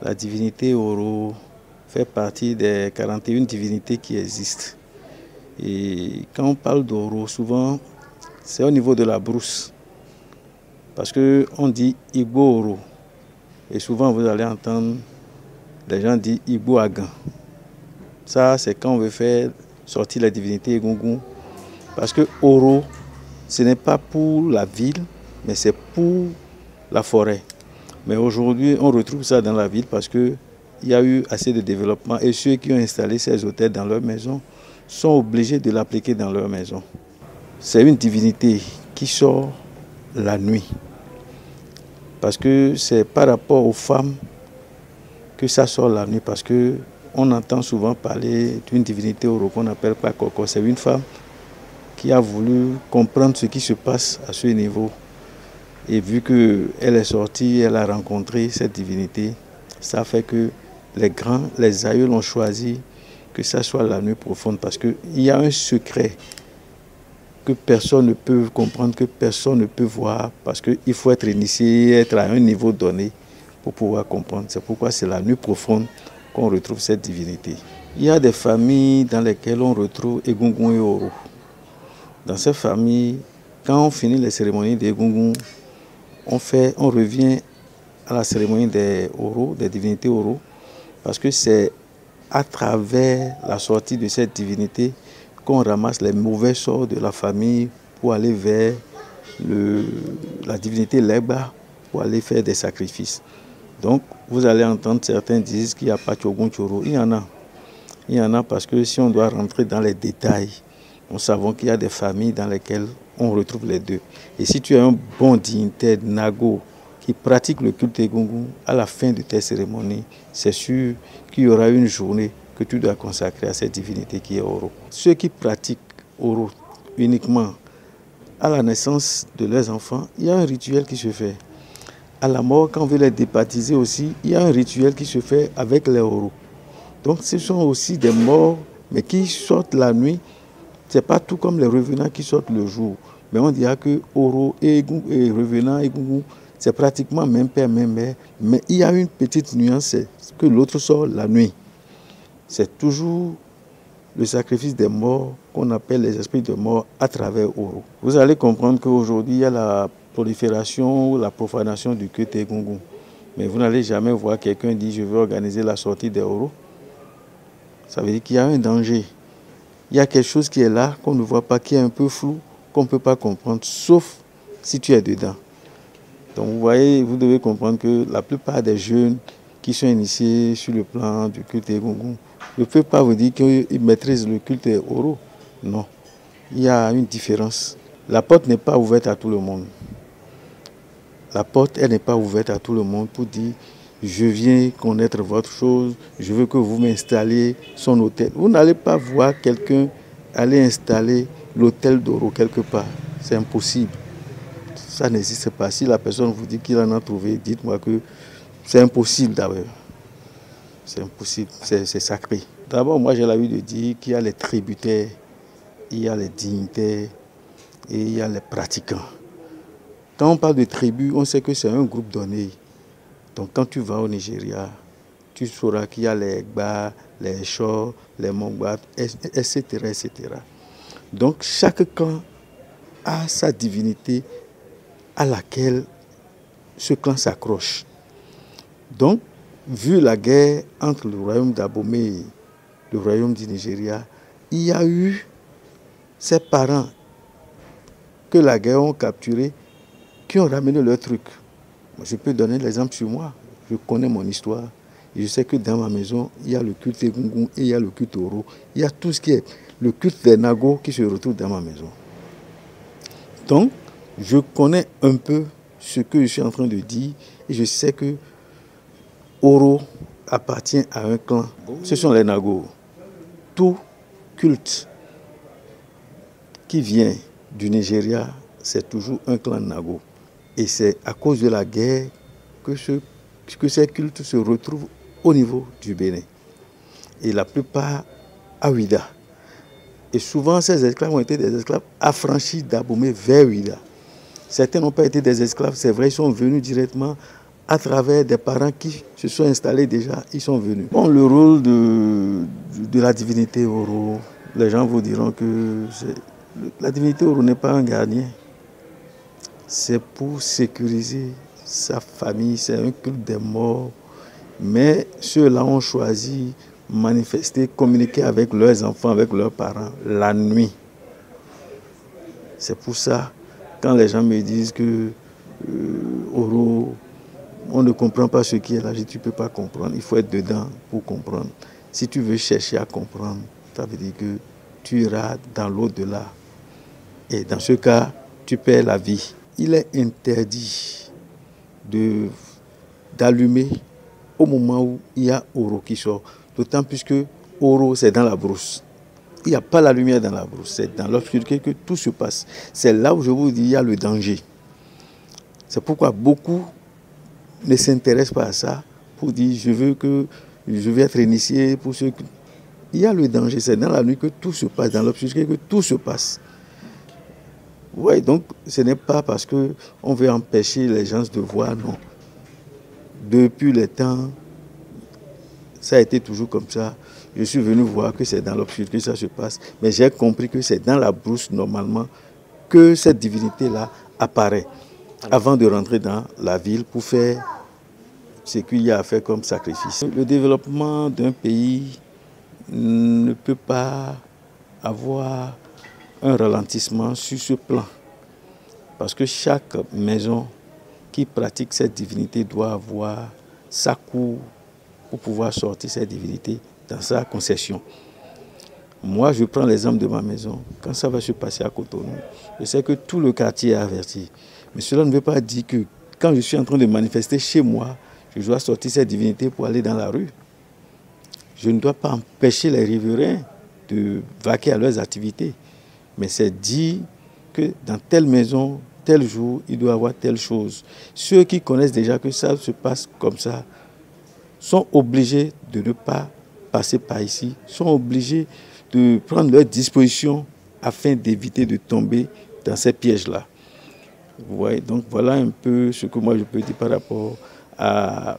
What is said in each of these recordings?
La divinité Oro fait partie des 41 divinités qui existent. Et quand on parle d'Oro, souvent, c'est au niveau de la brousse. Parce qu'on dit Igbo Oro. Et souvent, vous allez entendre les gens dire Igbo Agan. Ça, c'est quand on veut faire sortir la divinité Egungun. Parce que Oro, ce n'est pas pour la ville, mais c'est pour la forêt. Mais aujourd'hui, on retrouve ça dans la ville parce qu'il y a eu assez de développement et ceux qui ont installé ces hôtels dans leur maison sont obligés de l'appliquer dans leur maison. C'est une divinité qui sort la nuit. Parce que c'est par rapport aux femmes que ça sort la nuit. Parce qu'on entend souvent parler d'une divinité Oro qu'on appelle Pakoko. C'est une femme qui a voulu comprendre ce qui se passe à ce niveau. Et vu qu'elle est sortie, elle a rencontré cette divinité, ça fait que les grands, les aïeuls ont choisi que ça soit la nuit profonde. Parce qu'il y a un secret que personne ne peut comprendre, que personne ne peut voir. Parce qu'il faut être initié, être à un niveau donné pour pouvoir comprendre. C'est pourquoi c'est la nuit profonde qu'on retrouve cette divinité. Il y a des familles dans lesquelles on retrouve Egungun et Oro. Dans ces familles, quand on finit les cérémonies d'Egungun, on revient à la cérémonie des Oro, des divinités Oro, parce que c'est à travers la sortie de cette divinité qu'on ramasse les mauvais sorts de la famille pour aller vers la divinité Legba, pour aller faire des sacrifices. Donc, vous allez entendre certains disent qu'il n'y a pas Chogun Choro. Il y en a. Il y en a parce que si on doit rentrer dans les détails, nous savons qu'il y a des familles dans lesquelles on retrouve les deux. Et si tu es un bon dignitaire Nago qui pratique le culte Egungun, à la fin de tes cérémonies, c'est sûr qu'il y aura une journée que tu dois consacrer à cette divinité qui est Oro. Ceux qui pratiquent Oro uniquement à la naissance de leurs enfants, il y a un rituel qui se fait. À la mort, quand on veut les débaptiser aussi, il y a un rituel qui se fait avec les Oro. Donc ce sont aussi des morts, mais qui sortent la nuit. Ce n'est pas tout comme les revenants qui sortent le jour. Mais on dira que Oro et revenants et Egungun, c'est pratiquement même père, même mère. Mais il y a une petite nuance, c'est que l'autre sort la nuit. C'est toujours le sacrifice des morts qu'on appelle les esprits de mort à travers Oro. Vous allez comprendre qu'aujourd'hui, il y a la prolifération, la profanation du culte Egungun. Mais vous n'allez jamais voir quelqu'un dire « je veux organiser la sortie des Oro ». Ça veut dire qu'il y a un danger. Il y a quelque chose qui est là, qu'on ne voit pas, qui est un peu flou, qu'on ne peut pas comprendre, sauf si tu es dedans. Donc vous voyez, vous devez comprendre que la plupart des jeunes qui sont initiés sur le plan du culte Egungun ne peuvent pas vous dire qu'ils maîtrisent le culte Oro. Non, il y a une différence. La porte n'est pas ouverte à tout le monde. La porte, elle n'est pas ouverte à tout le monde pour dire je viens connaître votre chose, je veux que vous m'installez son hôtel. Vous n'allez pas voir quelqu'un aller installer l'hôtel d'Oro quelque part. C'est impossible. Ça n'existe pas. Si la personne vous dit qu'il en a trouvé, dites-moi que c'est impossible d'abord. C'est impossible, c'est sacré. D'abord, moi j'ai l'habitude de dire qu'il y a les tributaires, il y a les dignitaires et il y a les pratiquants. Quand on parle de tribu, on sait que c'est un groupe donné. Donc quand tu vas au Nigeria, tu sauras qu'il y a les Egba, les Chor, les Mongbat, etc., etc. Donc chaque clan a sa divinité à laquelle ce clan s'accroche. Donc, vu la guerre entre le royaume d'Abomey et le royaume du Nigeria, il y a eu ces parents que la guerre ont capturés qui ont ramené leur truc. Je peux donner l'exemple sur moi. Je connais mon histoire. Et je sais que dans ma maison, il y a le culte Egungun et il y a le culte Oro. Il y a tout ce qui est le culte des Nago qui se retrouve dans ma maison. Donc, je connais un peu ce que je suis en train de dire et je sais que Oro appartient à un clan. Ce sont les Nago. Tout culte qui vient du Nigeria, c'est toujours un clan Nago. Et c'est à cause de la guerre que ces cultes se retrouvent au niveau du Bénin. Et la plupart à Ouida. Et souvent, ces esclaves ont été des esclaves affranchis d'Abomey vers Ouida. Certains n'ont pas été des esclaves, c'est vrai, ils sont venus directement à travers des parents qui se sont installés déjà, ils sont venus. Bon, le rôle de la divinité Oro, les gens vous diront que la divinité Oro n'est pas un gardien. C'est pour sécuriser sa famille, c'est un culte des morts. Mais ceux-là ont choisi manifester, communiquer avec leurs enfants, avec leurs parents, la nuit. C'est pour ça, quand les gens me disent que Oro, on ne comprend pas ce qui est là, je dis, tu ne peux pas comprendre, il faut être dedans pour comprendre. Si tu veux chercher à comprendre, ça veut dire que tu iras dans l'au-delà. Et dans ce cas, tu perds la vie. Il est interdit d'allumer au moment où il y a Oro qui sort. D'autant plus que Oro, c'est dans la brousse. Il n'y a pas la lumière dans la brousse, c'est dans l'obscurité que tout se passe. C'est là où je vous dis, il y a le danger. C'est pourquoi beaucoup ne s'intéressent pas à ça pour dire, je vais être initié pour ceux qui... Il y a le danger, c'est dans la nuit que tout se passe, dans l'obscurité que tout se passe. Oui, donc ce n'est pas parce qu'on veut empêcher les gens de voir, non. Depuis le temps, ça a été toujours comme ça. Je suis venu voir que c'est dans l'obscurité que ça se passe, mais j'ai compris que c'est dans la brousse, normalement, que cette divinité-là apparaît, avant de rentrer dans la ville pour faire ce qu'il y a à faire comme sacrifice. Le développement d'un pays ne peut pas avoir un ralentissement sur ce plan, parce que chaque maison qui pratique cette divinité doit avoir sa cour pour pouvoir sortir cette divinité dans sa concession. Moi, je prends l'exemple de ma maison. Quand ça va se passer à Cotonou, je sais que tout le quartier est averti. Mais cela ne veut pas dire que quand je suis en train de manifester chez moi, je dois sortir cette divinité pour aller dans la rue. Je ne dois pas empêcher les riverains de vaquer à leurs activités. Mais c'est dit que dans telle maison, tel jour, il doit y avoir telle chose. Ceux qui connaissent déjà que ça se passe comme ça sont obligés de ne pas passer par ici, sont obligés de prendre leurs dispositions afin d'éviter de tomber dans ces pièges-là. Ouais, donc voilà un peu ce que moi je peux dire par rapport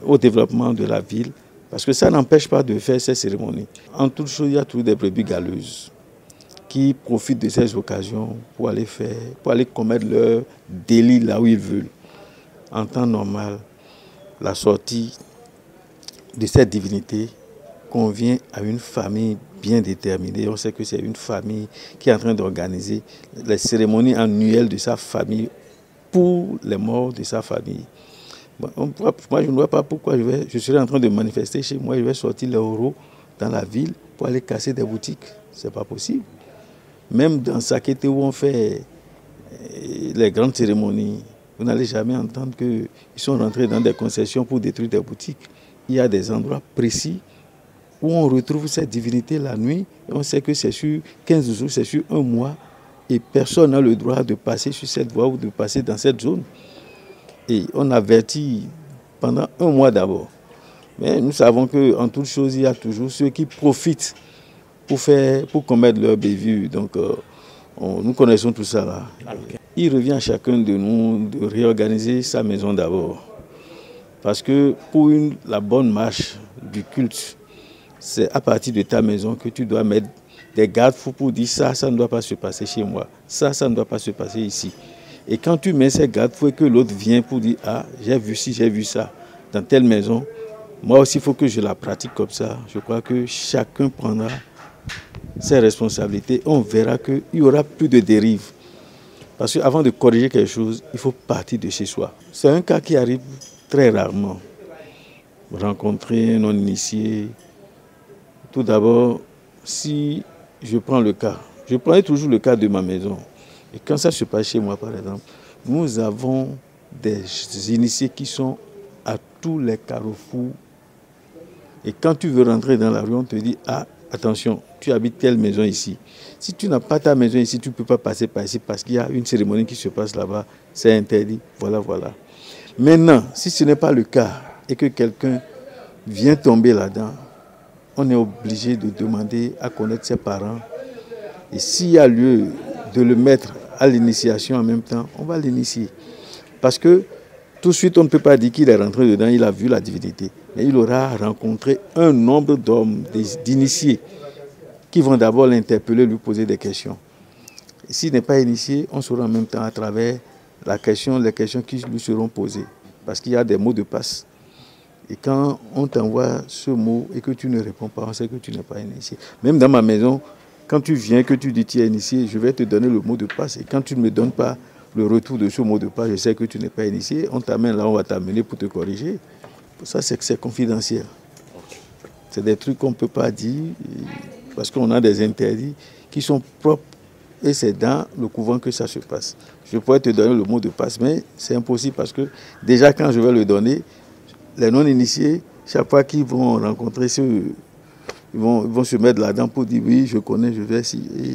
au développement de la ville, parce que ça n'empêche pas de faire ces cérémonies. En toute chose, il y a toujours des brebis galeuses qui profitent de ces occasions pour aller commettre leur délit là où ils veulent. En temps normal, la sortie de cette divinité convient à une famille bien déterminée. On sait que c'est une famille qui est en train d'organiser les cérémonies annuelles de sa famille pour les morts de sa famille. Moi, je ne vois pas pourquoi je serais en train de manifester chez moi, je vais sortir les euros dans la ville pour aller casser des boutiques. Ce n'est pas possible. Même dans Sakété où on fait les grandes cérémonies, vous n'allez jamais entendre qu'ils sont rentrés dans des concessions pour détruire des boutiques. Il y a des endroits précis où on retrouve cette divinité la nuit, et on sait que c'est sur 15 jours, c'est sur un mois, et personne n'a le droit de passer sur cette voie ou de passer dans cette zone. Et on avertit pendant un mois d'abord. Mais nous savons qu'en toute chose, il y a toujours ceux qui profitent pour commettre leur bévue. Donc, nous connaissons tout ça là. Il revient à chacun de nous de réorganiser sa maison d'abord. Parce que pour la bonne marche du culte, c'est à partir de ta maison que tu dois mettre des garde-fous pour dire ça ne doit pas se passer chez moi. Ça ne doit pas se passer ici. Et quand tu mets ces garde-fous et que l'autre vient pour dire ah, j'ai vu ci, j'ai vu ça dans telle maison, moi aussi il faut que je la pratique comme ça. Je crois que chacun prendra ses responsabilités. On verra qu'il n'y aura plus de dérive. Parce qu'avant de corriger quelque chose, il faut partir de chez soi. C'est un cas qui arrive très rarement. Rencontrer un non-initié. Tout d'abord, si je prends le cas, je prends toujours le cas de ma maison. Et quand ça se passe chez moi, par exemple, nous avons des initiés qui sont à tous les carrefours. Et quand tu veux rentrer dans la rue, on te dit, ah, attention, tu habites telle maison ici. Si tu n'as pas ta maison ici, tu ne peux pas passer par ici parce qu'il y a une cérémonie qui se passe là-bas. C'est interdit. Voilà, voilà. Maintenant, si ce n'est pas le cas et que quelqu'un vient tomber là-dedans, on est obligé de demander à connaître ses parents. Et s'il y a lieu de le mettre à l'initiation en même temps, on va l'initier. Parce que tout de suite, on ne peut pas dire qu'il est rentré dedans, il a vu la divinité. Mais il aura rencontré un nombre d'hommes, d'initiés, qui vont d'abord l'interpeller, lui poser des questions. S'il n'est pas initié, on saura en même temps à travers les questions qui lui seront posées. Parce qu'il y a des mots de passe. Et quand on t'envoie ce mot et que tu ne réponds pas, on sait que tu n'es pas initié. Même dans ma maison, quand tu viens, que tu dis tu es initié, je vais te donner le mot de passe. Et quand tu ne me donnes pas le retour de ce mot de passe, je sais que tu n'es pas initié. On t'amène là, on va t'amener pour te corriger. Ça, c'est confidentiel. C'est des trucs qu'on ne peut pas dire parce qu'on a des interdits qui sont propres. Et c'est dans le couvent que ça se passe. Je pourrais te donner le mot de passe, mais c'est impossible parce que déjà quand je vais le donner, les non-initiés, chaque fois qu'ils vont rencontrer ils vont se mettre là-dedans pour dire oui, je connais, je vais ici.